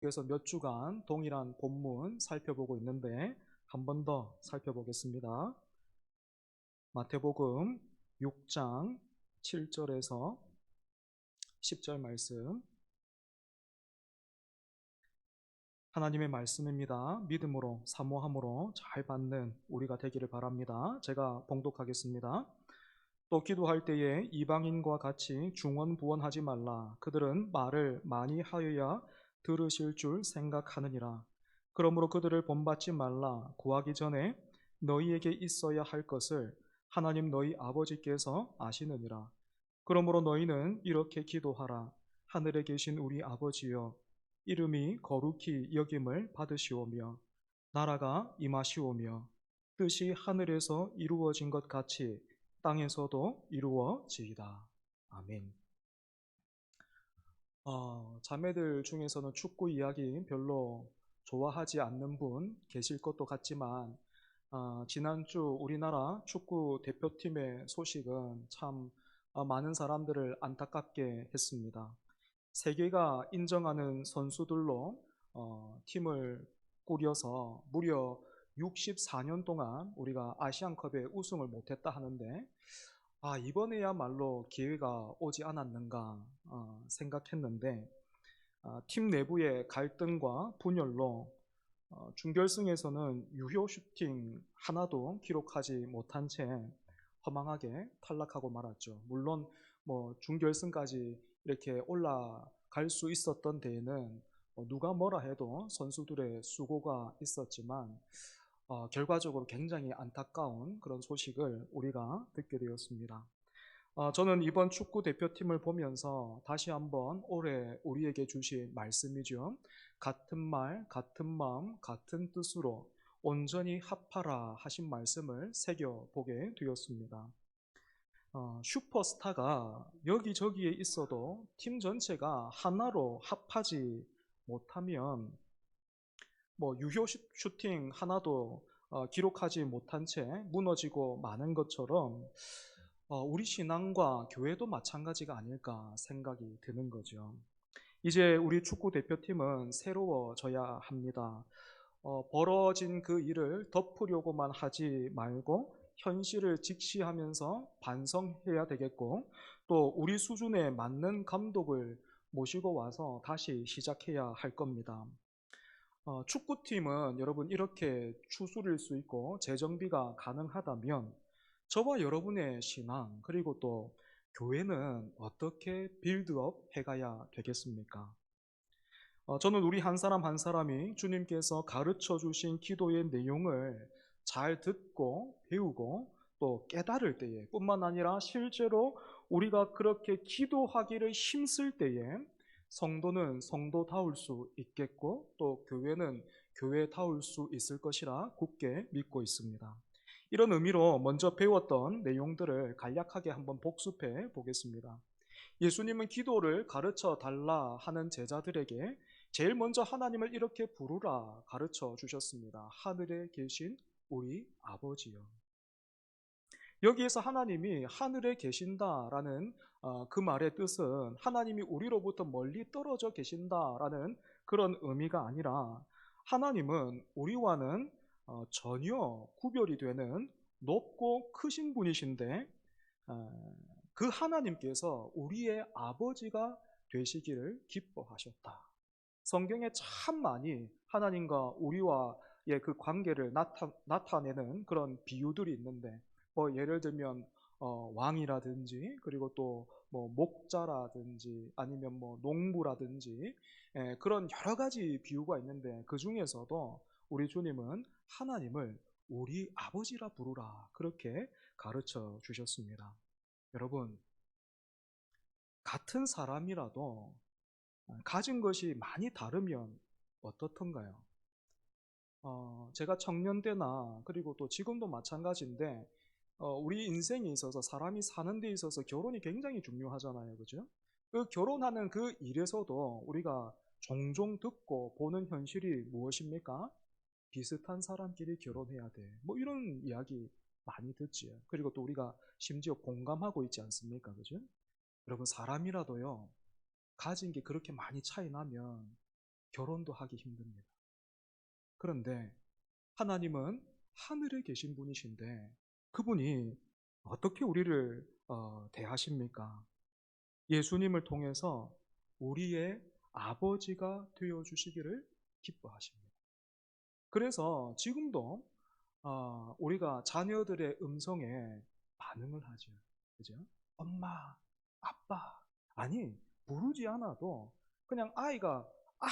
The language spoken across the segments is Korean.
그래서 몇 주간 동일한 본문 살펴보고 있는데 한 번 더 살펴보겠습니다. 마태복음 6장 7절에서 10절 말씀, 하나님의 말씀입니다. 믿음으로 사모함으로 잘 받는 우리가 되기를 바랍니다. 제가 봉독하겠습니다. 또 기도할 때에 이방인과 같이 중언부언하지 말라. 그들은 말을 많이 하여야 들으실 줄 생각하느니라. 그러므로 그들을 본받지 말라. 구하기 전에 너희에게 있어야 할 것을 하나님 너희 아버지께서 아시느니라. 그러므로 너희는 이렇게 기도하라. 하늘에 계신 우리 아버지여, 이름이 거룩히 여김을 받으시오며 나라가 임하시오며 뜻이 하늘에서 이루어진 것 같이 땅에서도 이루어지이다. 아멘. 자매들 중에서는 축구 이야기 별로 좋아하지 않는 분 계실 것도 같지만, 지난주 우리나라 축구 대표팀의 소식은 참 많은 사람들을 안타깝게 했습니다. 세계가 인정하는 선수들로 팀을 꾸려서 무려 64년 동안 우리가 아시안컵에 우승을 못했다 하는데, 이번에야말로 기회가 오지 않았는가 생각했는데, 팀 내부의 갈등과 분열로 준결승에서는 유효 슈팅 하나도 기록하지 못한 채 허망하게 탈락하고 말았죠. 물론 준결승까지 이렇게 올라갈 수 있었던 데에는 누가 뭐라 해도 선수들의 수고가 있었지만, 결과적으로 굉장히 안타까운 그런 소식을 우리가 듣게 되었습니다. 저는 이번 축구 대표팀을 보면서 다시 한번 올해 우리에게 주신 말씀이죠. 같은 말, 같은 마음, 같은 뜻으로 온전히 합하라 하신 말씀을 새겨보게 되었습니다. 슈퍼스타가 여기저기에 있어도 팀 전체가 하나로 합하지 못하면 유효 슈팅 하나도 기록하지 못한 채 무너지고 마는 것처럼 우리 신앙과 교회도 마찬가지가 아닐까 생각이 드는 거죠. 이제 우리 축구 대표팀은 새로워져야 합니다. 벌어진 그 일을 덮으려고만 하지 말고 현실을 직시하면서 반성해야 되겠고, 또 우리 수준에 맞는 감독을 모시고 와서 다시 시작해야 할 겁니다. 축구팀은 여러분 이렇게 추스릴 수 있고 재정비가 가능하다면 저와 여러분의 신앙, 그리고 또 교회는 어떻게 빌드업 해가야 되겠습니까? 저는 우리 한 사람 한 사람이 주님께서 가르쳐 주신 기도의 내용을 잘 듣고 배우고 또 깨달을 때에 뿐만 아니라 실제로 우리가 그렇게 기도하기를 힘쓸 때에 성도는 성도다울 수 있겠고 또 교회는 교회다울 수 있을 것이라 굳게 믿고 있습니다. 이런 의미로 먼저 배웠던 내용들을 간략하게 한번 복습해 보겠습니다. 예수님은 기도를 가르쳐 달라 하는 제자들에게 제일 먼저 하나님을 이렇게 부르라 가르쳐 주셨습니다. 하늘에 계신 우리 아버지요. 여기에서 하나님이 하늘에 계신다라는 그 말의 뜻은 하나님이 우리로부터 멀리 떨어져 계신다라는 그런 의미가 아니라, 하나님은 우리와는 전혀 구별이 되는 높고 크신 분이신데, 그 하나님께서 우리의 아버지가 되시기를 기뻐하셨다. 성경에 참 많이 하나님과 우리와의 그 관계를 나타내는 그런 비유들이 있는데, 예를 들면 왕이라든지, 그리고 또 목자라든지, 아니면 농부라든지, 그런 여러 가지 비유가 있는데, 그 중에서도 우리 주님은 하나님을 우리 아버지라 부르라 그렇게 가르쳐 주셨습니다. 여러분, 같은 사람이라도 가진 것이 많이 다르면 어떻던가요? 제가 청년 때나 그리고 또 지금도 마찬가지인데, 우리 인생에 있어서 사람이 사는 데 있어서 결혼이 굉장히 중요하잖아요. 그죠? 그 결혼하는 그 일에서도 우리가 종종 듣고 보는 현실이 무엇입니까? 비슷한 사람끼리 결혼해야 돼. 이런 이야기 많이 듣지요. 그리고 또 우리가 심지어 공감하고 있지 않습니까? 그죠? 여러분, 사람이라도요, 가진 게 그렇게 많이 차이 나면 결혼도 하기 힘듭니다. 그런데 하나님은 하늘에 계신 분이신데 그분이 어떻게 우리를 대하십니까? 예수님을 통해서 우리의 아버지가 되어 주시기를 기뻐하십니다. 그래서 지금도 우리가 자녀들의 음성에 반응을 하죠. 그죠? 엄마, 아빠. 아니, 부르지 않아도 그냥 아이가 아!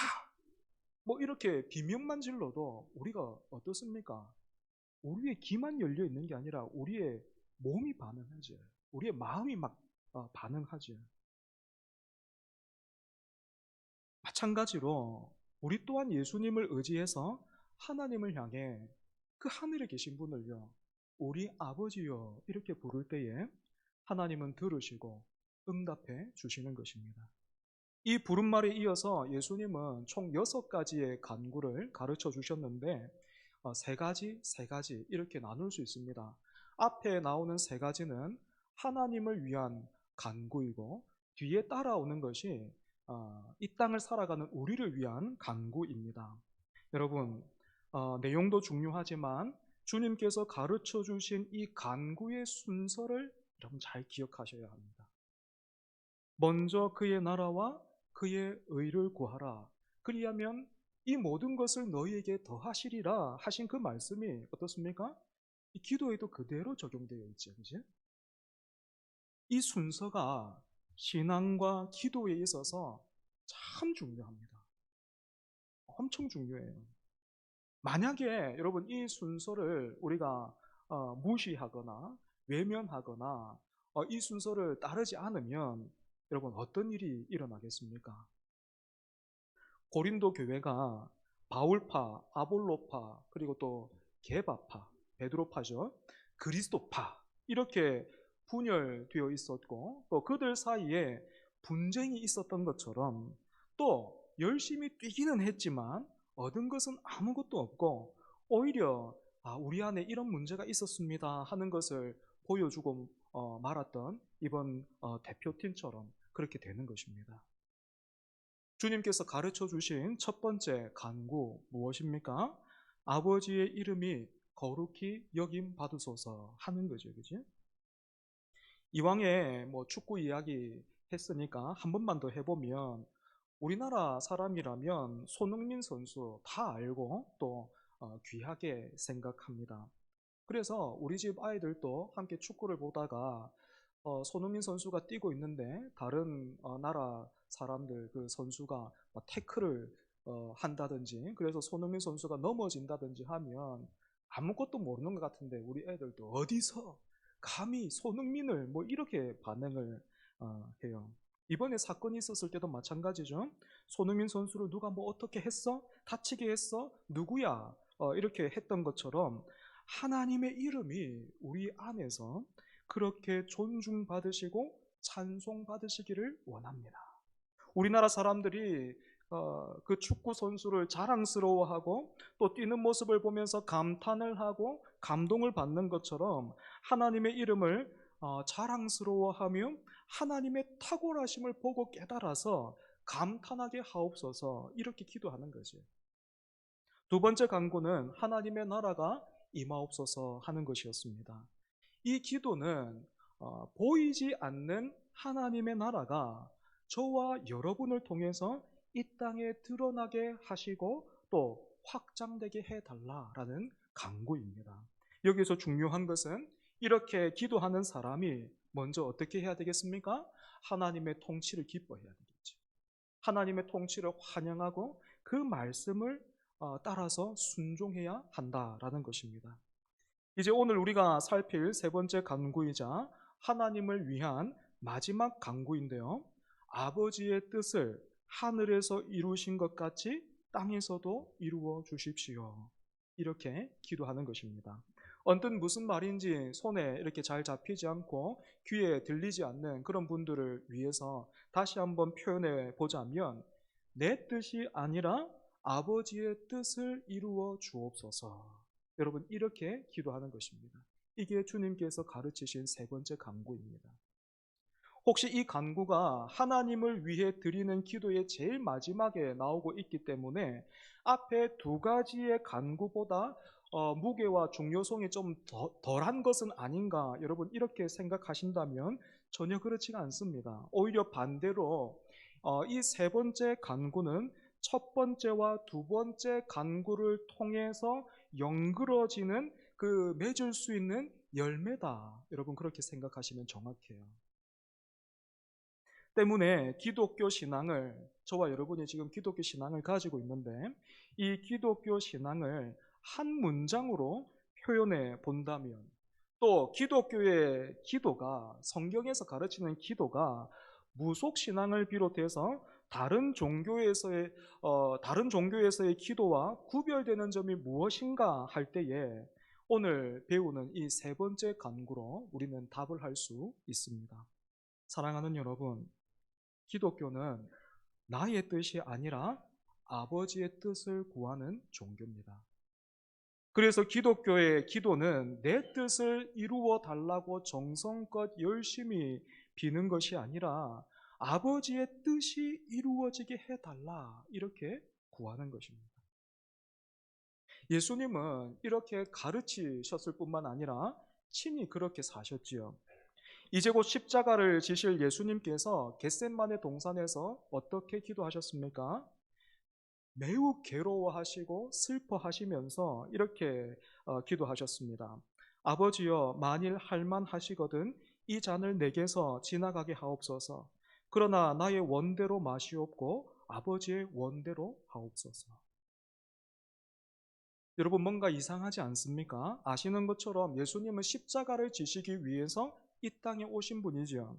뭐 이렇게 비명만 질러도 우리가 어떻습니까? 우리의 귀만 열려 있는 게 아니라 우리의 몸이 반응하죠. 우리의 마음이 막 반응하죠. 마찬가지로 우리 또한 예수님을 의지해서 하나님을 향해 그 하늘에 계신 분을요, 우리 아버지요 이렇게 부를 때에 하나님은 들으시고 응답해 주시는 것입니다. 이 부름말에 이어서 예수님은 총 6가지의 간구를 가르쳐 주셨는데 세 가지 이렇게 나눌 수 있습니다. 앞에 나오는 3가지는 하나님을 위한 간구이고 뒤에 따라오는 것이 이 땅을 살아가는 우리를 위한 간구입니다. 여러분, 내용도 중요하지만 주님께서 가르쳐 주신 이 간구의 순서를 여러분 잘 기억하셔야 합니다. 먼저 그의 나라와 그의 의를 구하라. 그리하면 이 모든 것을 너희에게 더하시리라 하신 그 말씀이 어떻습니까? 이 기도에도 그대로 적용되어 있죠. 그죠? 이 순서가 신앙과 기도에 있어서 참 중요합니다. 엄청 중요해요. 만약에 여러분 이 순서를 우리가 무시하거나 외면하거나 이 순서를 따르지 않으면 여러분 어떤 일이 일어나겠습니까? 고린도 교회가 바울파, 아볼로파, 그리고 또 게바파, 베드로파죠. 그리스도파 이렇게 분열되어 있었고 또 그들 사이에 분쟁이 있었던 것처럼 또 열심히 뛰기는 했지만 얻은 것은 아무것도 없고 오히려 우리 안에 이런 문제가 있었습니다 하는 것을 보여주고 말았던 이번 대표팀처럼 그렇게 되는 것입니다. 주님께서 가르쳐 주신 첫 번째 간구 무엇입니까? 아버지의 이름이 거룩히 여김 받으소서 하는 거죠. 그지? 이왕에 뭐 축구 이야기 했으니까 한 번만 더 해보면 우리나라 사람이라면 손흥민 선수 다 알고 또 귀하게 생각합니다. 그래서 우리 집 아이들도 함께 축구를 보다가 손흥민 선수가 뛰고 있는데 다른 나라 사람들 그 선수가 태클을 한다든지 그래서 손흥민 선수가 넘어진다든지 하면 아무것도 모르는 것 같은데 우리 애들도 어디서 감히 손흥민을 뭐 이렇게 반응을 해요. 이번에 사건이 있었을 때도 마찬가지죠. 손흥민 선수를 누가 뭐 어떻게 했어? 다치게 했어? 누구야? 이렇게 했던 것처럼 하나님의 이름이 우리 안에서 그렇게 존중받으시고 찬송받으시기를 원합니다. 우리나라 사람들이 그 축구 선수를 자랑스러워하고 또 뛰는 모습을 보면서 감탄을 하고 감동을 받는 것처럼 하나님의 이름을 자랑스러워하며 하나님의 탁월하심을 보고 깨달아서 감탄하게 하옵소서 이렇게 기도하는 거죠. 두 번째 간구는 하나님의 나라가 임하옵소서 하는 것이었습니다. 이 기도는 보이지 않는 하나님의 나라가 저와 여러분을 통해서 이 땅에 드러나게 하시고 또 확장되게 해달라라는 간구입니다. 여기서 중요한 것은 이렇게 기도하는 사람이 먼저 어떻게 해야 되겠습니까? 하나님의 통치를 기뻐해야 되겠죠. 하나님의 통치를 환영하고 그 말씀을 따라서 순종해야 한다라는 것입니다. 이제 오늘 우리가 살필 세 번째 간구이자 하나님을 위한 마지막 간구인데요. 아버지의 뜻을 하늘에서 이루신 것 같이 땅에서도 이루어 주십시오. 이렇게 기도하는 것입니다. 언뜻 무슨 말인지 손에 이렇게 잘 잡히지 않고 귀에 들리지 않는 그런 분들을 위해서 다시 한번 표현해 보자면 내 뜻이 아니라 아버지의 뜻을 이루어 주옵소서. 여러분 이렇게 기도하는 것입니다. 이게 주님께서 가르치신 세 번째 간구입니다. 혹시 이 간구가 하나님을 위해 드리는 기도의 제일 마지막에 나오고 있기 때문에 앞에 두 가지의 간구보다 무게와 중요성이 좀 덜한 것은 아닌가, 여러분 이렇게 생각하신다면 전혀 그렇지가 않습니다. 오히려 반대로 이 세 번째 간구는 첫 번째와 두 번째 간구를 통해서 연그러지는 그 맺을 수 있는 열매다. 여러분 그렇게 생각하시면 정확해요. 때문에 기독교 신앙을, 저와 여러분이 지금 기독교 신앙을 가지고 있는데 이 기독교 신앙을 한 문장으로 표현해 본다면, 또 기독교의 기도가, 성경에서 가르치는 기도가 무속 신앙을 비롯해서 다른 종교에서의 기도와 구별되는 점이 무엇인가 할 때에 오늘 배우는 이 세 번째 간구로 우리는 답을 할 수 있습니다. 사랑하는 여러분, 기독교는 나의 뜻이 아니라 아버지의 뜻을 구하는 종교입니다. 그래서 기독교의 기도는 내 뜻을 이루어 달라고 정성껏 열심히 비는 것이 아니라 아버지의 뜻이 이루어지게 해달라, 이렇게 구하는 것입니다. 예수님은 이렇게 가르치셨을 뿐만 아니라 친히 그렇게 사셨지요. 이제 곧 십자가를 지실 예수님께서 겟셋마네 동산에서 어떻게 기도하셨습니까? 매우 괴로워하시고 슬퍼하시면서 이렇게 기도하셨습니다. 아버지여, 만일 할만하시거든 이 잔을 내게서 지나가게 하옵소서. 그러나 나의 원대로 마시옵고 아버지의 원대로 하옵소서. 여러분 뭔가 이상하지 않습니까? 아시는 것처럼 예수님은 십자가를 지시기 위해서 이 땅에 오신 분이죠.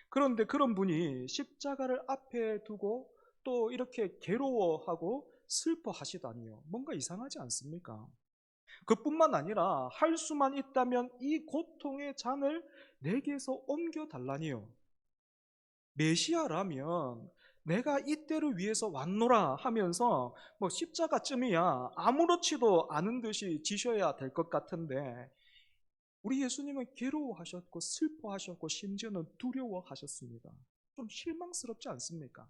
그런데 그런 분이 십자가를 앞에 두고 또 이렇게 괴로워하고 슬퍼하시다니요. 뭔가 이상하지 않습니까? 그뿐만 아니라 할 수만 있다면 이 고통의 잔을 내게서 옮겨 달라니요. 메시아라면 내가 이때를 위해서 왔노라 하면서 뭐 십자가쯤이야 아무렇지도 않은 듯이 지셔야 될 것 같은데, 우리 예수님은 괴로워하셨고 슬퍼하셨고 심지어는 두려워하셨습니다. 좀 실망스럽지 않습니까?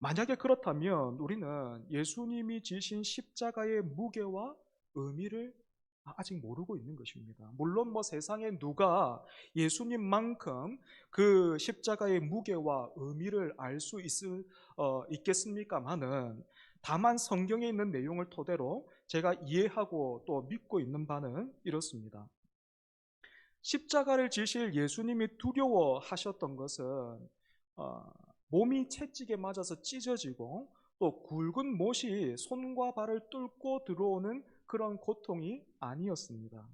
만약에 그렇다면 우리는 예수님이 지신 십자가의 무게와 의미를 아직 모르고 있는 것입니다. 물론 뭐 세상에 누가 예수님만큼 그 십자가의 무게와 의미를 알 수 있겠습니까마는, 다만 성경에 있는 내용을 토대로 제가 이해하고 또 믿고 있는 바는 이렇습니다. 십자가를 지실 예수님이 두려워하셨던 것은 몸이 채찍에 맞아서 찢어지고 또 굵은 못이 손과 발을 뚫고 들어오는 그런 고통이 아니었습니다.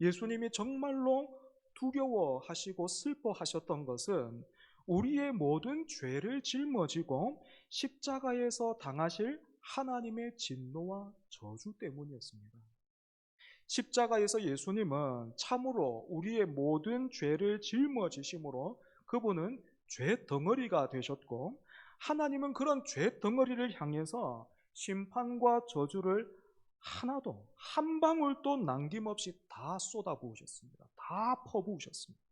예수님이 정말로 두려워하시고 슬퍼하셨던 것은 우리의 모든 죄를 짊어지고 십자가에서 당하실 하나님의 진노와 저주 때문이었습니다. 십자가에서 예수님은 참으로 우리의 모든 죄를 짊어지심으로 그분은 죄 덩어리가 되셨고, 하나님은 그런 죄 덩어리를 향해서 심판과 저주를 하나도 한 방울도 남김없이 다 쏟아부으셨습니다. 다 퍼부으셨습니다.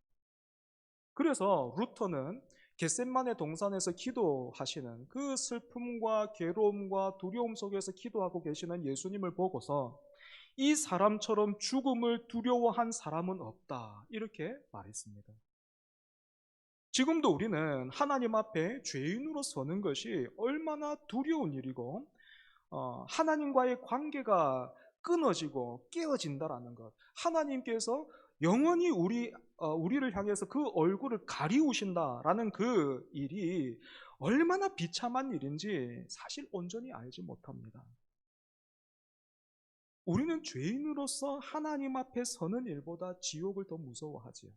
그래서 루터는 겟셋마네 동산에서 기도하시는 그 슬픔과 괴로움과 두려움 속에서 기도하고 계시는 예수님을 보고서 이 사람처럼 죽음을 두려워한 사람은 없다, 이렇게 말했습니다. 지금도 우리는 하나님 앞에 죄인으로 서는 것이 얼마나 두려운 일이고 하나님과의 관계가 끊어지고 깨어진다라는 것, 하나님께서 영원히 우리를 향해서 그 얼굴을 가리우신다라는 그 일이 얼마나 비참한 일인지 사실 온전히 알지 못합니다. 우리는 죄인으로서 하나님 앞에 서는 일보다 지옥을 더 무서워하지요.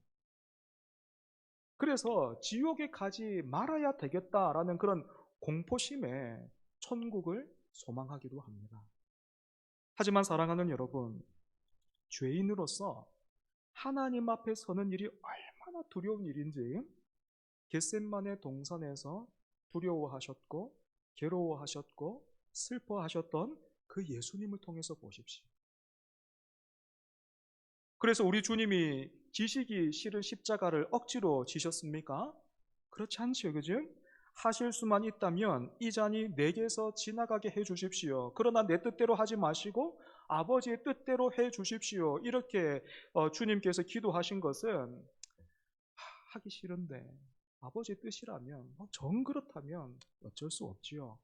그래서 지옥에 가지 말아야 되겠다라는 그런 공포심에 천국을 소망하기도 합니다. 하지만 사랑하는 여러분, 죄인으로서 하나님 앞에 서는 일이 얼마나 두려운 일인지 겟셋마네 동산에서 두려워하셨고 괴로워하셨고 슬퍼하셨던 그 예수님을 통해서 보십시오. 그래서 우리 주님이 지시기 싫은 십자가를 억지로 지셨습니까? 그렇지 않지요, 그죠? 하실 수만 있다면 이 잔이 내게서 지나가게 해 주십시오. 그러나 내 뜻대로 하지 마시고 아버지의 뜻대로 해 주십시오. 이렇게 주님께서 기도하신 것은 하기 싫은데 아버지의 뜻이라면 정 그렇다면 어쩔 수 없지요.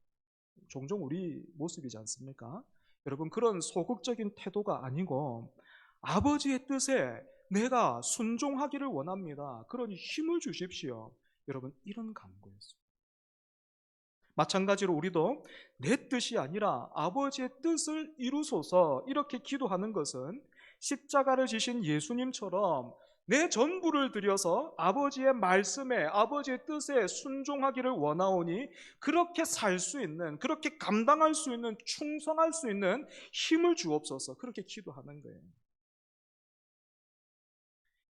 종종 우리 모습이지 않습니까? 여러분, 그런 소극적인 태도가 아니고 아버지의 뜻에 내가 순종하기를 원합니다. 그러니 힘을 주십시오. 여러분, 이런 간구였습니다. 마찬가지로 우리도 내 뜻이 아니라 아버지의 뜻을 이루소서 이렇게 기도하는 것은 십자가를 지신 예수님처럼 내 전부를 들여서 아버지의 말씀에 아버지의 뜻에 순종하기를 원하오니 그렇게 살 수 있는, 그렇게 감당할 수 있는, 충성할 수 있는 힘을 주옵소서, 그렇게 기도하는 거예요.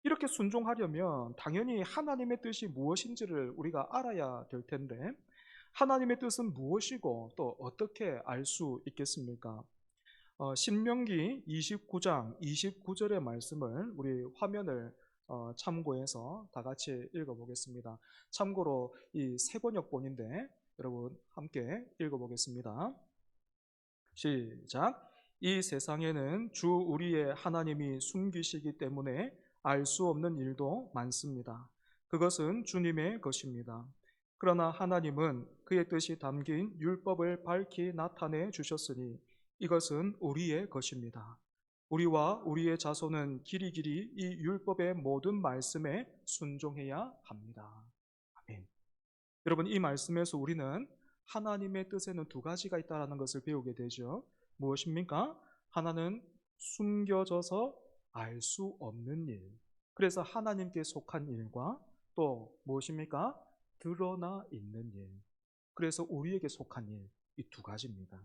이렇게 순종하려면 당연히 하나님의 뜻이 무엇인지를 우리가 알아야 될 텐데 하나님의 뜻은 무엇이고 또 어떻게 알 수 있겠습니까? 신명기 29장 29절의 말씀을 우리 화면을 참고해서 다 같이 읽어보겠습니다. 참고로 이 세 번역본인데 여러분 함께 읽어보겠습니다. 시작. 이 세상에는 주 우리의 하나님이 숨기시기 때문에 알 수 없는 일도 많습니다. 그것은 주님의 것입니다. 그러나 하나님은 그의 뜻이 담긴 율법을 밝히 나타내 주셨으니 이것은 우리의 것입니다. 우리와 우리의 자손은 길이길이 이 율법의 모든 말씀에 순종해야 합니다. 아멘. 여러분, 이 말씀에서 우리는 하나님의 뜻에는 두 가지가 있다는 것을 배우게 되죠. 무엇입니까? 하나는 숨겨져서 알 수 없는 일. 그래서 하나님께 속한 일과 또 무엇입니까? 드러나 있는 일. 그래서 우리에게 속한 일. 이 두 가지입니다.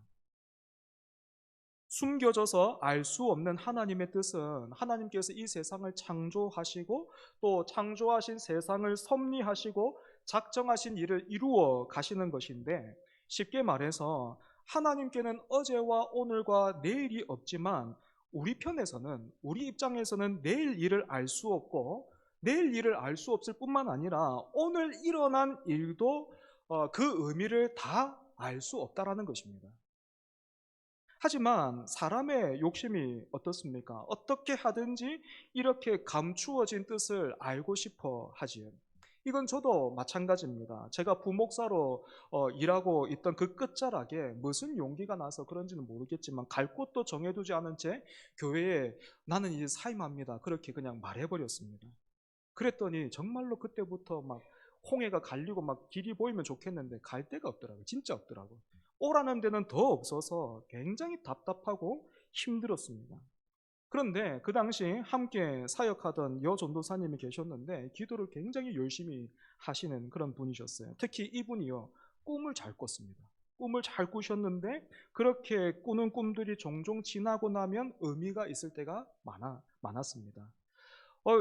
숨겨져서 알 수 없는 하나님의 뜻은 하나님께서 이 세상을 창조하시고 또 창조하신 세상을 섭리하시고 작정하신 일을 이루어 가시는 것인데 쉽게 말해서 하나님께는 어제와 오늘과 내일이 없지만 우리 편에서는 우리 입장에서는 내일 일을 알 수 없고 내일 일을 알 수 없을 뿐만 아니라 오늘 일어난 일도 그 의미를 다 알 수 없다라는 것입니다. 하지만 사람의 욕심이 어떻습니까? 어떻게 하든지 이렇게 감추어진 뜻을 알고 싶어 하지요. 이건 저도 마찬가지입니다. 제가 부목사로 일하고 있던 그 끝자락에 무슨 용기가 나서 그런지는 모르겠지만 갈 곳도 정해두지 않은 채 교회에 나는 이제 사임합니다. 그렇게 그냥 말해버렸습니다. 그랬더니 정말로 그때부터 막 홍해가 갈리고 막 길이 보이면 좋겠는데 갈 데가 없더라고요. 진짜 없더라고요. 오라는 데는 더 없어서 굉장히 답답하고 힘들었습니다. 그런데 그 당시 함께 사역하던 여전도사님이 계셨는데 기도를 굉장히 열심히 하시는 그런 분이셨어요. 특히 이분이요, 꿈을 잘 꿨습니다. 꿈을 잘 꾸셨는데 그렇게 꾸는 꿈들이 종종 지나고 나면 의미가 있을 때가 많았습니다.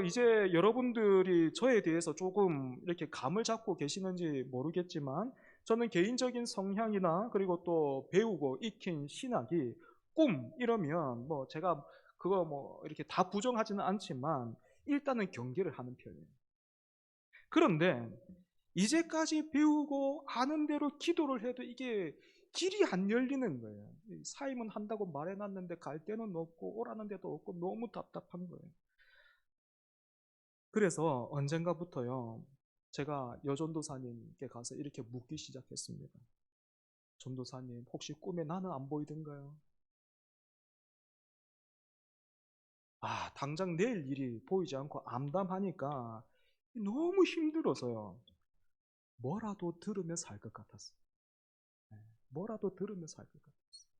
이제 여러분들이 저에 대해서 조금 이렇게 감을 잡고 계시는지 모르겠지만 저는 개인적인 성향이나 그리고 또 배우고 익힌 신학이 꿈 이러면 뭐 제가 그거 뭐 이렇게 다 부정하지는 않지만 일단은 경계를 하는 편이에요. 그런데 이제까지 배우고 아는 대로 기도를 해도 이게 길이 안 열리는 거예요. 사임은 한다고 말해놨는데 갈 데는 없고 오라는 데도 없고 너무 답답한 거예요. 그래서 언젠가부터요, 제가 여전도사님께 가서 이렇게 묻기 시작했습니다. 전도사님, 혹시 꿈에 나는 안 보이던가요? 당장 내일 일이 보이지 않고 암담하니까 너무 힘들어서요. 뭐라도 들으며 살 것 같았어요. 뭐라도 들으며 살 것 같았어요.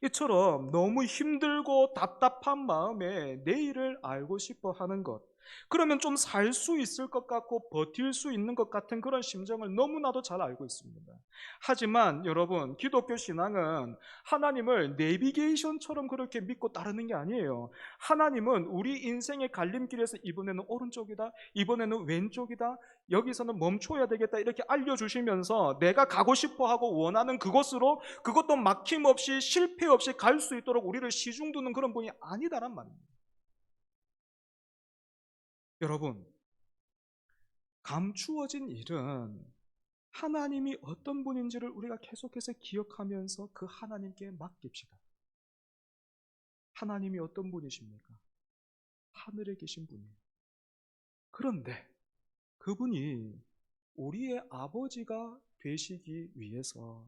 이처럼 너무 힘들고 답답한 마음에 내일을 알고 싶어 하는 것, 그러면 좀 살 수 있을 것 같고 버틸 수 있는 것 같은 그런 심정을 너무나도 잘 알고 있습니다. 하지만 여러분, 기독교 신앙은 하나님을 내비게이션처럼 그렇게 믿고 따르는 게 아니에요. 하나님은 우리 인생의 갈림길에서 이번에는 오른쪽이다, 이번에는 왼쪽이다, 여기서는 멈춰야 되겠다 이렇게 알려주시면서 내가 가고 싶어하고 원하는 그곳으로, 그것도 막힘없이 실패 없이 갈 수 있도록 우리를 시중두는 그런 분이 아니다란 말입니다. 여러분, 감추어진 일은 하나님이 어떤 분인지를 우리가 계속해서 기억하면서 그 하나님께 맡깁시다. 하나님이 어떤 분이십니까? 하늘에 계신 분이에요. 그런데 그분이 우리의 아버지가 되시기 위해서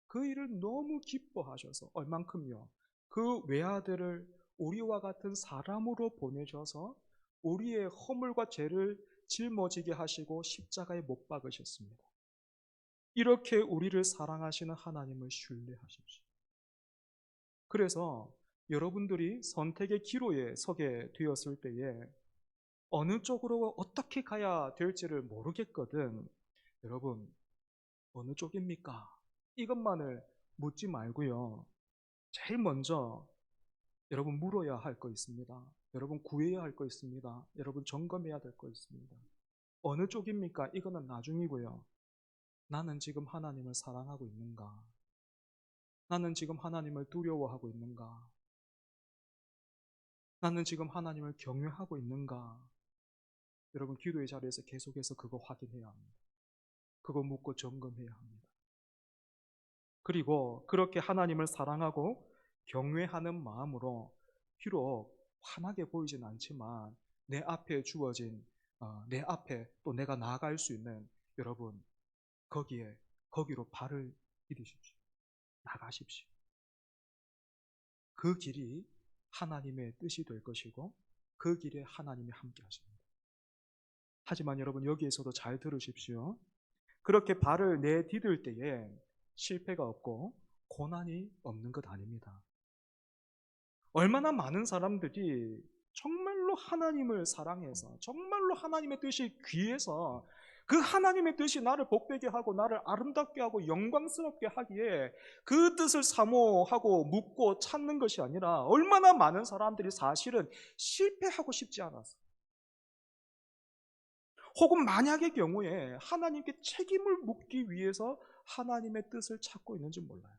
그 일을 너무 기뻐하셔서 얼만큼요? 그 외아들을 우리와 같은 사람으로 보내셔서 우리의 허물과 죄를 짊어지게 하시고 십자가에 못 박으셨습니다. 이렇게 우리를 사랑하시는 하나님을 신뢰하십시오. 그래서 여러분들이 선택의 기로에 서게 되었을 때에 어느 쪽으로 어떻게 가야 될지를 모르겠거든. 여러분, 어느 쪽입니까? 이것만을 묻지 말고요. 제일 먼저 여러분 물어야 할 거 있습니다. 여러분 구해야 할 거 있습니다. 여러분 점검해야 될 거 있습니다. 어느 쪽입니까? 이거는 나중이고요. 나는 지금 하나님을 사랑하고 있는가? 나는 지금 하나님을 두려워하고 있는가? 나는 지금 하나님을 경외하고 있는가? 여러분 기도의 자리에서 계속해서 그거 확인해야 합니다. 그거 묻고 점검해야 합니다. 그리고 그렇게 하나님을 사랑하고 경외하는 마음으로 비록 환하게 보이진 않지만 내 앞에 주어진 내 앞에 또 내가 나아갈 수 있는 여러분 거기로 발을 디디십시오. 나가십시오. 그 길이 하나님의 뜻이 될 것이고 그 길에 하나님이 함께 하십니다. 하지만 여러분 여기에서도 잘 들으십시오. 그렇게 발을 내디딜 때에 실패가 없고 고난이 없는 것 아닙니다. 얼마나 많은 사람들이 정말로 하나님을 사랑해서 정말로 하나님의 뜻이 귀해서 그 하나님의 뜻이 나를 복되게 하고 나를 아름답게 하고 영광스럽게 하기에 그 뜻을 사모하고 묻고 찾는 것이 아니라 얼마나 많은 사람들이 사실은 실패하고 싶지 않아서 혹은 만약의 경우에 하나님께 책임을 묻기 위해서 하나님의 뜻을 찾고 있는지 몰라요.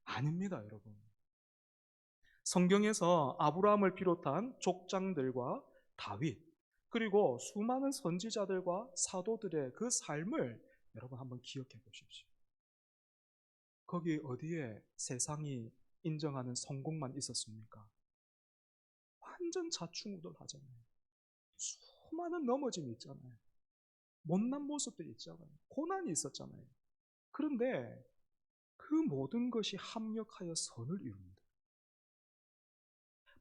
아닙니다, 여러분. 성경에서 아브라함을 비롯한 족장들과 다윗 그리고 수많은 선지자들과 사도들의 그 삶을 여러분 한번 기억해 보십시오. 거기 어디에 세상이 인정하는 성공만 있었습니까? 완전 좌충우돌하잖아요. 수많은 넘어짐이 있잖아요. 못난 모습들이 있잖아요. 고난이 있었잖아요. 그런데 그 모든 것이 합력하여 선을 이룹니다.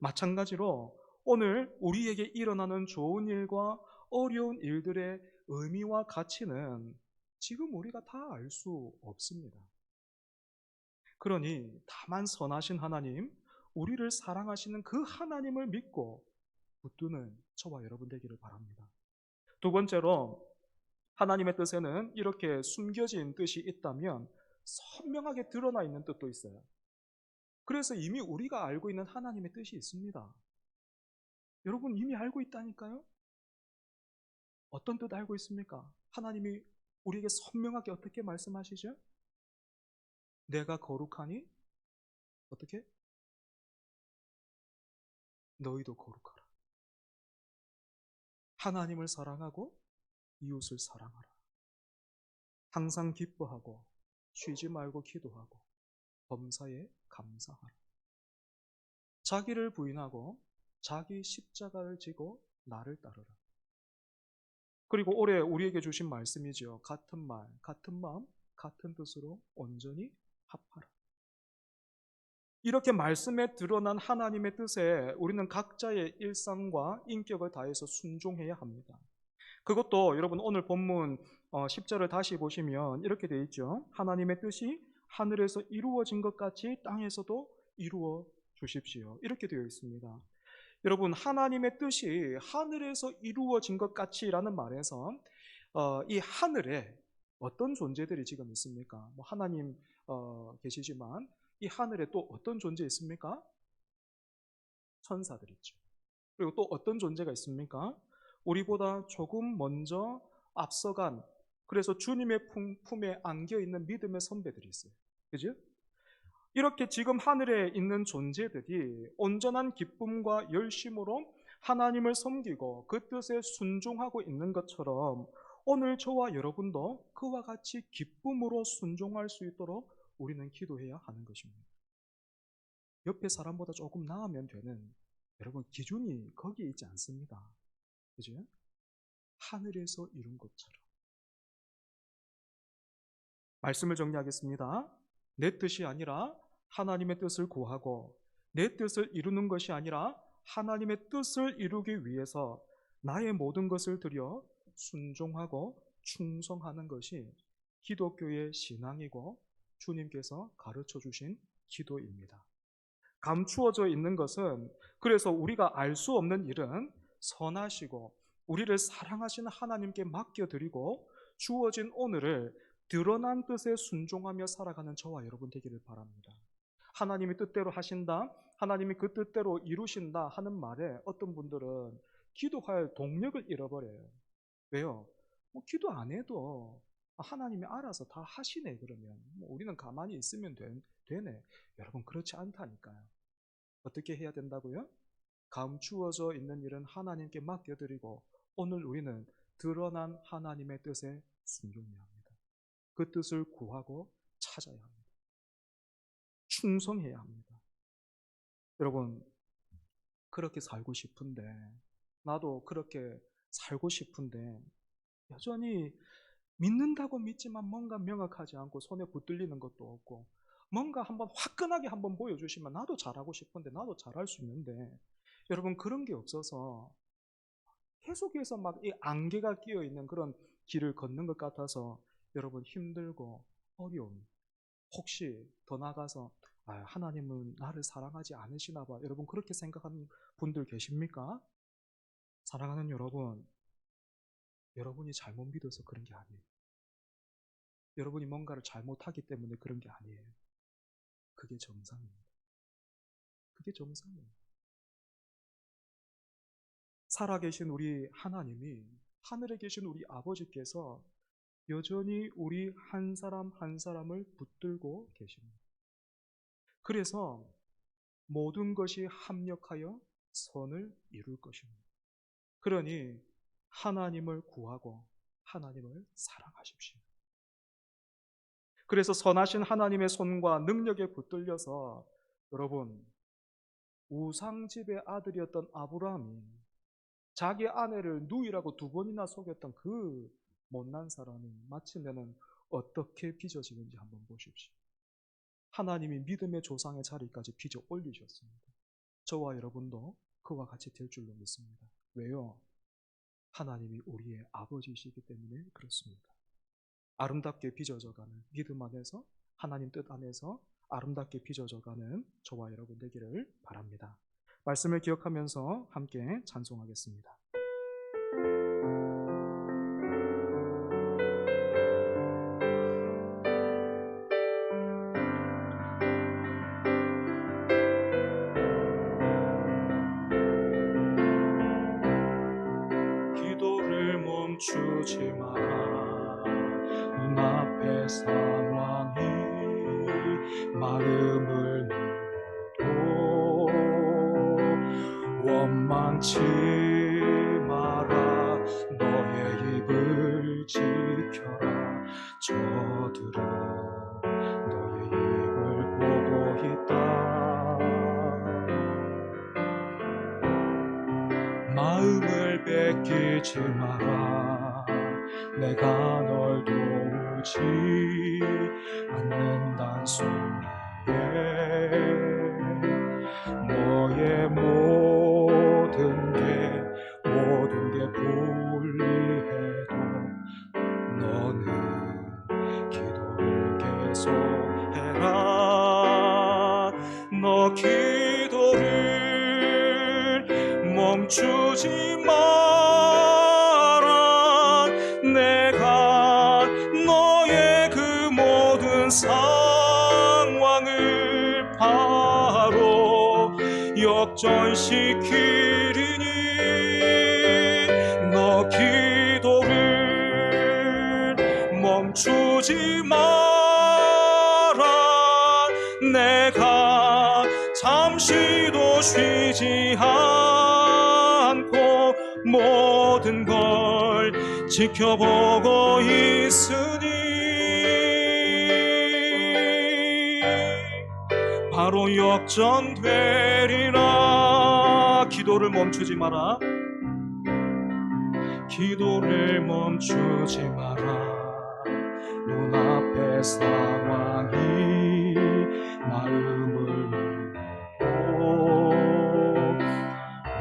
마찬가지로 오늘 우리에게 일어나는 좋은 일과 어려운 일들의 의미와 가치는 지금 우리가 다 알 수 없습니다. 그러니 다만 선하신 하나님, 우리를 사랑하시는 그 하나님을 믿고 붙드는 저와 여러분 되기를 바랍니다. 두 번째로 하나님의 뜻에는 이렇게 숨겨진 뜻이 있다면 선명하게 드러나 있는 뜻도 있어요. 그래서 이미 우리가 알고 있는 하나님의 뜻이 있습니다. 여러분 이미 알고 있다니까요? 어떤 뜻 알고 있습니까? 하나님이 우리에게 선명하게 어떻게 말씀하시죠? 내가 거룩하니 어떻게? 너희도 거룩하라. 하나님을 사랑하고 이웃을 사랑하라. 항상 기뻐하고 쉬지 말고 기도하고 범사에 감사하라. 자기를 부인하고 자기 십자가를 지고 나를 따르라. 그리고 올해 우리에게 주신 말씀이죠. 같은 말, 같은 마음, 같은 뜻으로 온전히 합하라. 이렇게 말씀에 드러난 하나님의 뜻에 우리는 각자의 일상과 인격을 다해서 순종해야 합니다. 그것도 여러분 오늘 본문 10절을 다시 보시면 이렇게 되어 있죠. 하나님의 뜻이 하늘에서 이루어진 것 같이 땅에서도 이루어 주십시오. 이렇게 되어 있습니다. 여러분 하나님의 뜻이 하늘에서 이루어진 것 같이라는 말에서 이 하늘에 어떤 존재들이 지금 있습니까? 뭐 하나님 계시지만 이 하늘에 또 어떤 존재 있습니까? 천사들 있죠. 그리고 또 어떤 존재가 있습니까? 우리보다 조금 먼저 앞서간 그래서 주님의 품에 안겨 있는 믿음의 선배들이 있어요. 그죠? 이렇게 지금 하늘에 있는 존재들이 온전한 기쁨과 열심으로 하나님을 섬기고 그 뜻에 순종하고 있는 것처럼 오늘 저와 여러분도 그와 같이 기쁨으로 순종할 수 있도록 우리는 기도해야 하는 것입니다. 옆에 사람보다 조금 나으면 되는, 여러분, 기준이 거기에 있지 않습니다. 그죠? 하늘에서 이룬 것처럼. 말씀을 정리하겠습니다. 내 뜻이 아니라 하나님의 뜻을 구하고, 내 뜻을 이루는 것이 아니라 하나님의 뜻을 이루기 위해서 나의 모든 것을 들여 순종하고 충성하는 것이 기독교의 신앙이고 주님께서 가르쳐 주신 기도입니다. 감추어져 있는 것은, 그래서 우리가 알 수 없는 일은 선하시고 우리를 사랑하시는 하나님께 맡겨드리고 주어진 오늘을 드러난 뜻에 순종하며 살아가는 저와 여러분 되기를 바랍니다. 하나님이 뜻대로 하신다, 하나님이 그 뜻대로 이루신다 하는 말에 어떤 분들은 기도할 동력을 잃어버려요. 왜요? 기도 안 해도 하나님이 알아서 다 하시네. 그러면 우리는 가만히 있으면 되네. 여러분, 그렇지 않다니까요. 어떻게 해야 된다고요? 감추어져 있는 일은 하나님께 맡겨드리고 오늘 우리는 드러난 하나님의 뜻에 순종해야 합니다. 그 뜻을 구하고 찾아야 합니다. 충성해야 합니다. 여러분, 그렇게 살고 싶은데, 나도 그렇게 살고 싶은데 여전히 믿는다고 믿지만 뭔가 명확하지 않고 손에 붙들리는 것도 없고, 뭔가 한번 화끈하게 한번 보여주시면 나도 잘하고 싶은데, 나도 잘할 수 있는데, 여러분, 그런 게 없어서 계속해서 막 이 안개가 끼어 있는 그런 길을 걷는 것 같아서 여러분 힘들고 어려움, 혹시 더 나아가서 하나님은 나를 사랑하지 않으시나 봐, 여러분 그렇게 생각하는 분들 계십니까? 사랑하는 여러분, 여러분이 잘못 믿어서 그런 게 아니에요. 여러분이 뭔가를 잘못하기 때문에 그런 게 아니에요. 그게 정상입니다. 그게 정상이에요. 살아계신 우리 하나님이, 하늘에 계신 우리 아버지께서 여전히 우리 한 사람 한 사람을 붙들고 계십니다. 그래서 모든 것이 합력하여 선을 이룰 것입니다. 그러니 하나님을 구하고 하나님을 사랑하십시오. 그래서 선하신 하나님의 손과 능력에 붙들려서, 여러분, 우상집의 아들이었던 아브라함이 자기 아내를 누이라고 2번이나 속였던 그 못난 사람이 마침내는 어떻게 빚어지는지 한번 보십시오. 하나님이 믿음의 조상의 자리까지 빚어 올리셨습니다. 저와 여러분도 그와 같이 될 줄로 믿습니다. 왜요? 하나님이 우리의 아버지이시기 때문에 그렇습니다. 아름답게 빚어져가는 믿음 안에서, 하나님 뜻 안에서 아름답게 빚어져가는 저와 여러분 되기를 바랍니다. 말씀을 기억하면서 함께 찬송하겠습니다. 기도를 멈추지 마라. 눈앞의 상황이 마음을 눌러도 원망치 마라. 너의 입을 지켜라. 저들은 너의 입을 보고 있다. 마음을 뺏기지 마라. 내가 널 도우지 않는단 소리에 너의 모든 게 불리해도 너는 기도를 계속해라. 너 기도를 멈추지 마라. 내가 너의 그 모든 상황을 바로 역전시키리니 너 기도를 멈추지 마라. 내가 잠시도 쉬지 않고 모든 걸 지켜보고 있으니 바로 역전되리라. 기도를 멈추지 마라. 기도를 멈추지 마라. 눈앞의 상황이 마음을 울고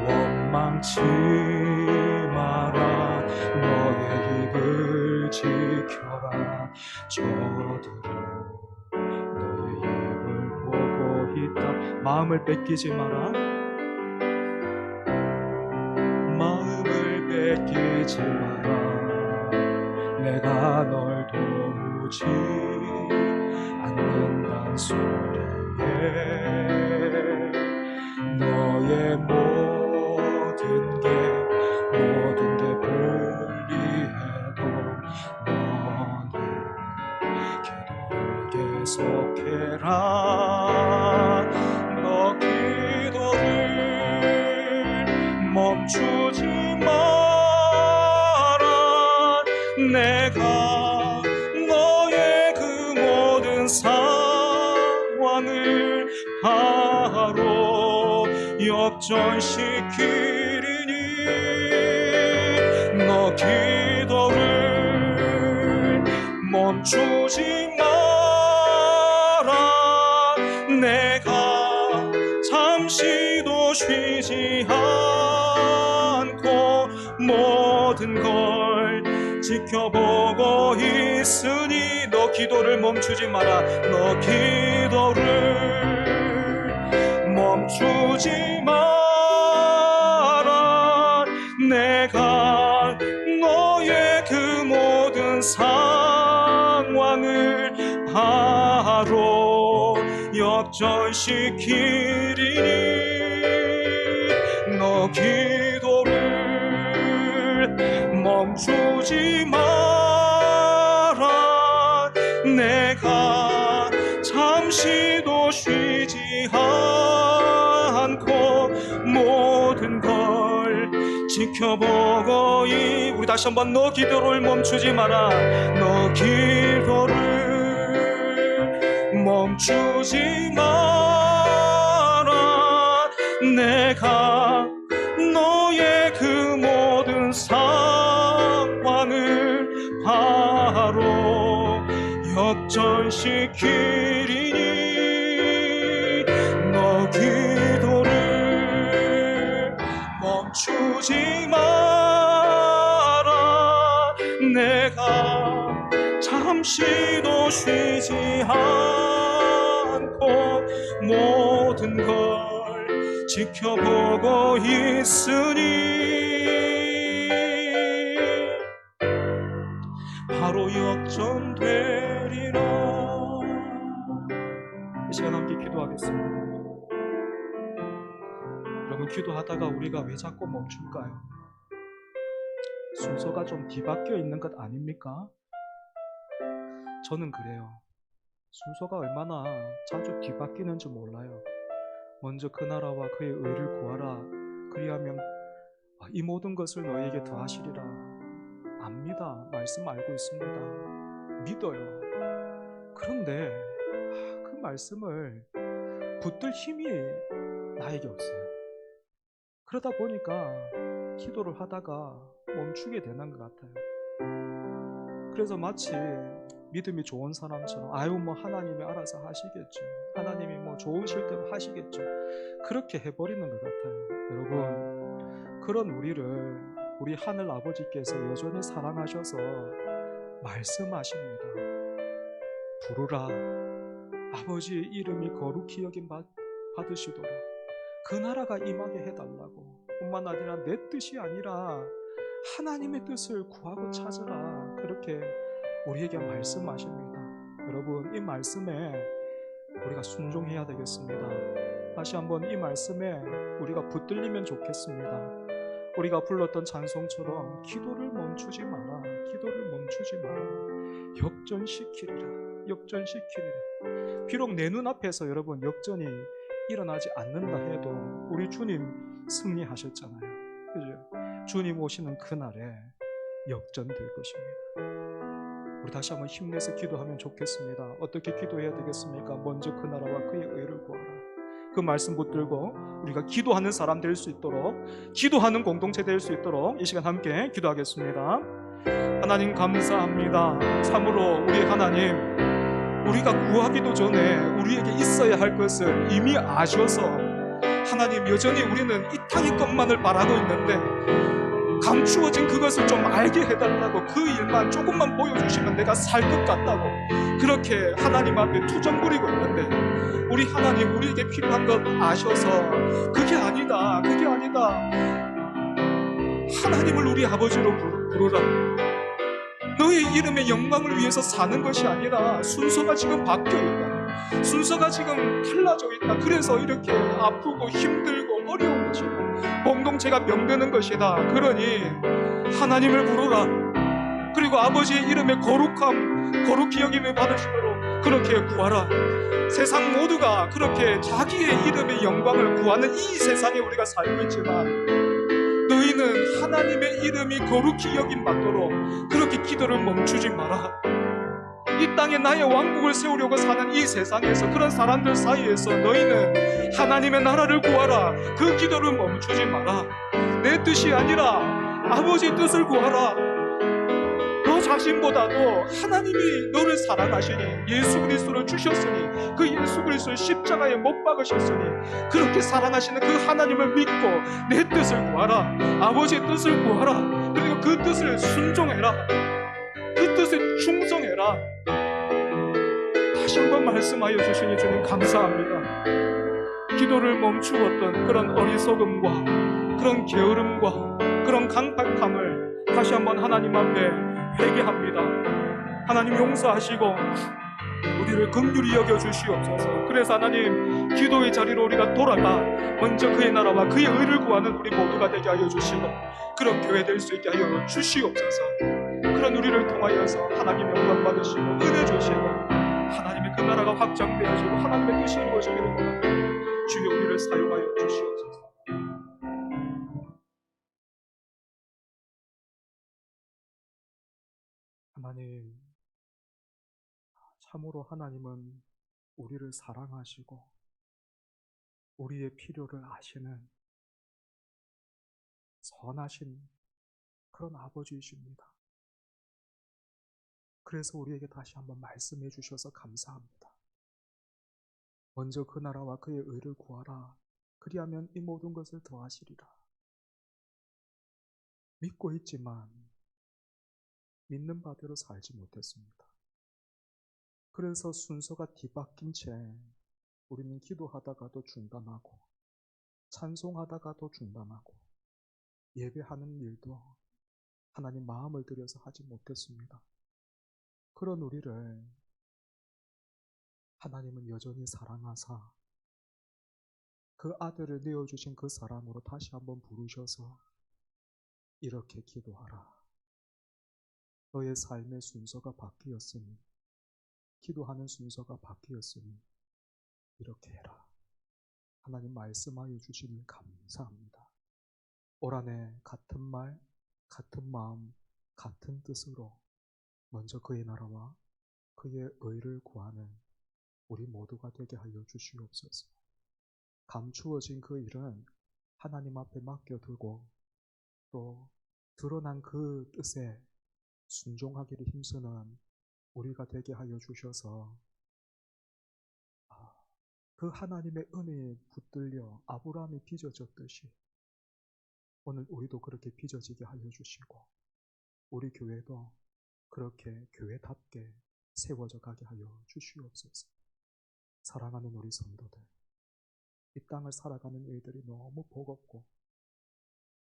원망치 마라. 너의 입을 지켜라. 저들은 너의 입을 보고 있다. 마음을 뺏기지 마라. 마음을 뺏기지 마라. 내가 널 도우지 않는단 소리에 너의 모든 게 불리해도 너는 기도를 계속해라. 너 기도를 멈추지 마라. 내가 너의 그 모든 상황을 바로 역전시키리니 너 기도를 멈추지 마라. 내가 잠시도 쉬지 않고 모든 걸 지켜보고 있으니 너 기도를 멈추지 마라. 너 기도를 멈추지 마라. 내가 너의 그 모든 상황을 바로 역전시키리니 너 기도를 멈추지 마라. 내가 잠시도 쉬지 않고 모든 걸 지켜보고 우리 다시 한번 너 기도를 멈추지 마라. 너 기도를 멈추지 마라. 내가 너의 그 모든 상황을 바로 역전시키리니 너 기도를 멈추지 마라. 내가 잠시도 쉬지 않고 모든 걸 지켜보고 있으니 바로 역전되리라. 이 시간 함께 기도하겠습니다. 여러분, 기도하다가 우리가 왜 자꾸 멈출까요? 순서가 좀 뒤바뀌어 있는 것 아닙니까? 저는 그래요. 순서가 얼마나 자주 뒤바뀌는지 몰라요. 먼저 그 나라와 그의 의를 구하라. 그리하면 이 모든 것을 너희에게 더하시리라. 압니다. 말씀 알고 있습니다. 믿어요. 그런데 그 말씀을 붙들 힘이 나에게 없어요. 그러다 보니까 기도를 하다가 멈추게 되는 것 같아요. 그래서 마치 믿음이 좋은 사람처럼 뭐 하나님이 알아서 하시겠죠. 하나님이 뭐 좋으실 대로 하시겠죠. 그렇게 해버리는 것 같아요. 여러분, 그런 우리 하늘 아버지께서 여전히 사랑하셔서 말씀하십니다. 부르라. 아버지의 이름이 거룩히 여김 받으시도록 그 나라가 임하게 해달라고. 뿐만 아니라 내 뜻이 아니라 하나님의 뜻을 구하고 찾으라. 그렇게 우리에게 말씀하십니다. 여러분, 이 말씀에 우리가 순종해야 되겠습니다. 다시 한번 이 말씀에 우리가 붙들리면 좋겠습니다. 우리가 불렀던 찬송처럼 기도를 멈추지 마라. 기도를 멈추지 마라. 역전시키리라. 역전시키리라. 비록 내 눈앞에서 여러분 역전이 일어나지 않는다 해도 우리 주님 승리하셨잖아요. 그죠? 주님 오시는 그날에 역전될 것입니다. 우리 다시 한번 힘내서 기도하면 좋겠습니다. 어떻게 기도해야 되겠습니까? 먼저 그 나라와 그의 의를 구하라. 그 말씀 붙들고 우리가 기도하는 사람 될 수 있도록, 기도하는 공동체 될 수 있도록 이 시간 함께 기도하겠습니다. 하나님 감사합니다. 참으로 우리 하나님, 우리가 구하기도 전에 우리에게 있어야 할 것을 이미 아셔서 하나님, 여전히 우리는 이 땅의 것만을 바라고 있는데 감추어진 그것을 좀 알게 해달라고, 그 일만 조금만 보여주시면 내가 살 것 같다고 그렇게 하나님 앞에 투정 부리고 있는데, 우리 하나님, 우리에게 필요한 것 아셔서 그게 아니다, 그게 아니다, 하나님을 우리 아버지로 부르라. 너의 이름의 영광을 위해서 사는 것이 아니라 순서가 지금 바뀌어있다, 순서가 지금 달라져 있다. 그래서 이렇게 아프고 힘들고 어려운 것이다, 공동체가 병드는 것이다. 그러니 하나님을 부르라. 그리고 아버지의 이름의 거룩히 여김을 받으시도록 그렇게 구하라. 세상 모두가 그렇게 자기의 이름의 영광을 구하는 이 세상에 우리가 살고 있지만, 너희는 하나님의 이름이 거룩히 여김 받도록 그렇게 기도를 멈추지 마라. 이 땅에 나의 왕국을 세우려고 사는 이 세상에서, 그런 사람들 사이에서 너희는 하나님의 나라를 구하라. 그 기도를 멈추지 마라. 내 뜻이 아니라 아버지 뜻을 구하라. 너 자신보다도 하나님이 너를 사랑하시니 예수 그리스도를 주셨으니, 그 예수 그리스도를 십자가에 못 박으셨으니 그렇게 사랑하시는 그 하나님을 믿고 내 뜻을 구하라. 아버지의 뜻을 구하라. 그리고 그 뜻을 순종해라. 그 뜻에 충성해라. 다시 한번 말씀하여 주시니 주님 감사합니다. 기도를 멈추었던 그런 어리석음과 그런 게으름과 그런 강팍함을 다시 한번 하나님 앞에 회개합니다. 하나님 용서하시고 우리를 긍휼히 여겨주시옵소서. 그래서 하나님, 기도의 자리로 우리가 돌아가 먼저 그의 나라와 그의 의를 구하는 우리 모두가 되게 하여 주시고, 그런 교회 될 수 있게 하여 주시옵소서. 그런 우리를 통하여서 하나님 영광 받으시고 은혜 주시고 하나님의 그 나라가 확장되어지고 하나님의 뜻이 이루어지기를 원합니다. 주여 우리를 사용하여 주시옵소서. 하나님, 참으로 하나님은 우리를 사랑하시고 우리의 필요를 아시는 선하신 그런 아버지이십니다. 그래서 우리에게 다시 한번 말씀해 주셔서 감사합니다. 먼저 그 나라와 그의 의를 구하라. 그리하면 이 모든 것을 더하시리라. 믿고 있지만 믿는 바대로 살지 못했습니다. 그래서 순서가 뒤바뀐 채 우리는 기도하다가도 중단하고 찬송하다가도 중단하고 예배하는 일도 하나님 마음을 들여서 하지 못했습니다. 그런 우리를 하나님은 여전히 사랑하사 그 아들을 내어주신 그 사람으로 다시 한번 부르셔서 이렇게 기도하라. 너의 삶의 순서가 바뀌었으니, 기도하는 순서가 바뀌었으니 이렇게 해라. 하나님 말씀하여 주시니 감사합니다. 올 한해 같은 말, 같은 마음, 같은 뜻으로 먼저 그의 나라와 그의 의를 구하는 우리 모두가 되게 하여 주시옵소서. 감추어진 그 일은 하나님 앞에 맡겨두고 또 드러난 그 뜻에 순종하기를 힘쓰는 우리가 되게 하여 주셔서 그 하나님의 은혜에 붙들려 아브라함이 빚어졌듯이 오늘 우리도 그렇게 빚어지게 하여 주시고, 우리 교회도 그렇게 교회답게 세워져 가게 하여 주시옵소서. 사랑하는 우리 성도들, 이 땅을 살아가는 일들이 너무 버겁고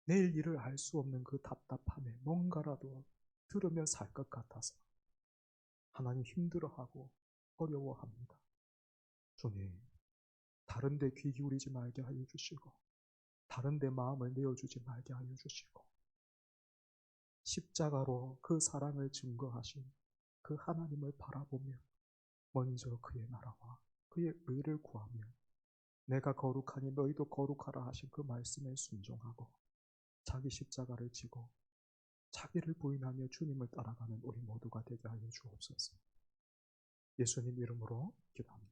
내일 일을 알 수 없는 그 답답함에 뭔가라도 들으며 살 것 같아서 하나님 힘들어하고 어려워합니다. 주님, 다른 데 귀 기울이지 말게 하여 주시고 다른 데 마음을 내어주지 말게 하여 주시고, 십자가로 그 사랑을 증거하신 그 하나님을 바라보며 먼저 그의 나라와 그의 의를 구하며 내가 거룩하니 너희도 거룩하라 하신 그 말씀에 순종하고 자기 십자가를 지고 자기를 부인하며 주님을 따라가는 우리 모두가 되게 하여 주옵소서. 예수님 이름으로 기도합니다.